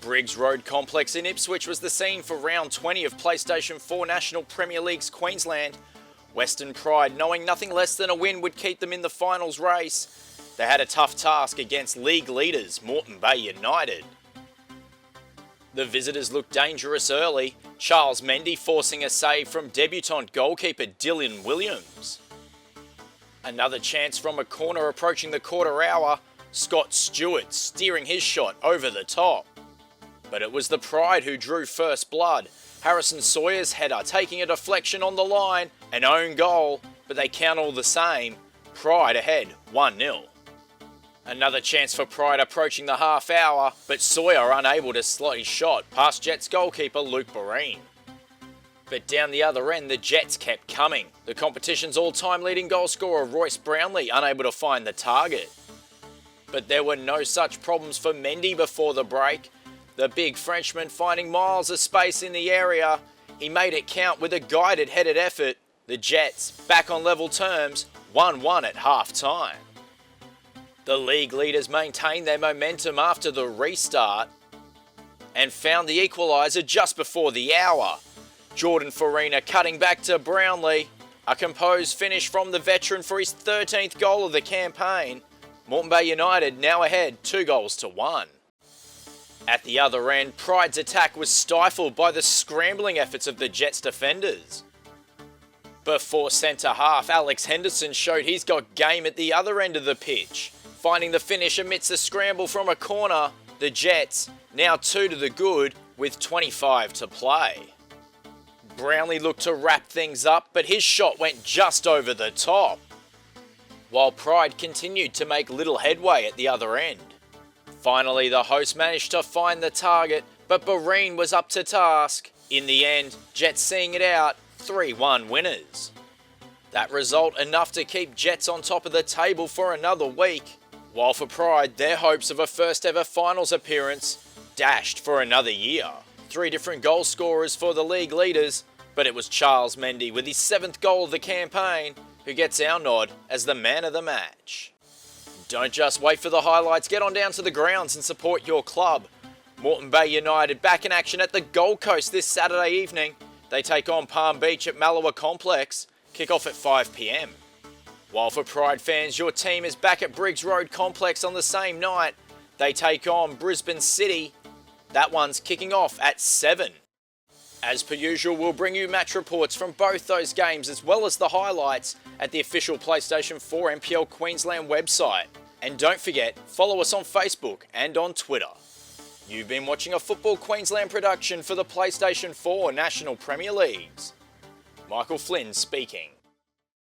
Briggs Road Complex in Ipswich was the scene for round 20 of PlayStation 4 National Premier League's Queensland. Western Pride, knowing nothing less than a win would keep them in the finals race, they had a tough task against league leaders Moreton Bay United. The visitors looked dangerous early, Charles Mendy forcing a save from debutant goalkeeper Dylan Williams. Another chance from a corner approaching the quarter hour, Scott Stewart steering his shot over the top. But it was the Pride who drew first blood. Harrison Sawyer's header taking a deflection on the line, an own goal, but they count all the same. Pride ahead 1-0. Another chance for Pride approaching the half hour, but Sawyer unable to slot his shot past Jets goalkeeper Luke Boreen. But down the other end, the Jets kept coming. The competition's all-time leading goal scorer Royce Brownlee unable to find the target. But there were no such problems for Mendy before the break. The big Frenchman finding miles of space in the area. He made it count with a guided headed effort. The Jets, back on level terms, 1-1 at half-time. The league leaders maintained their momentum after the restart and found the equaliser just before the hour. Jordan Farina cutting back to Brownlee. A composed finish from the veteran for his 13th goal of the campaign. Moreton Bay United now ahead 2-1. At the other end, Pride's attack was stifled by the scrambling efforts of the Jets defenders. Before centre-half, Alex Henderson showed he's got game at the other end of the pitch. Finding the finish amidst a scramble from a corner, the Jets, now 2 to the good with 25 to play. Brownlee looked to wrap things up, but his shot went just over the top, while Pride continued to make little headway at the other end. Finally, the hosts managed to find the target, but Boreen was up to task. In the end, Jets seeing it out, 3-1 winners. That result enough to keep Jets on top of the table for another week, while for Pride, their hopes of a first ever finals appearance dashed for another year. 3 different goal scorers for the league leaders, but it was Charles Mendy with his 7th goal of the campaign who gets our nod as the man of the match. Don't just wait for the highlights, get on down to the grounds and support your club. Moreton Bay United back in action at the Gold Coast this Saturday evening. They take on Palm Beach at Moreton Complex, kick off at 5 p.m. While for Pride fans, your team is back at Briggs Road Complex on the same night. They take on Brisbane City. That one's kicking off at 7. As per usual, we'll bring you match reports from both those games as well as the highlights at the official PlayStation 4 NPL Queensland website. And don't forget, follow us on Facebook and on Twitter. You've been watching a Football Queensland production for the PlayStation 4 National Premier Leagues. Michael Flynn speaking.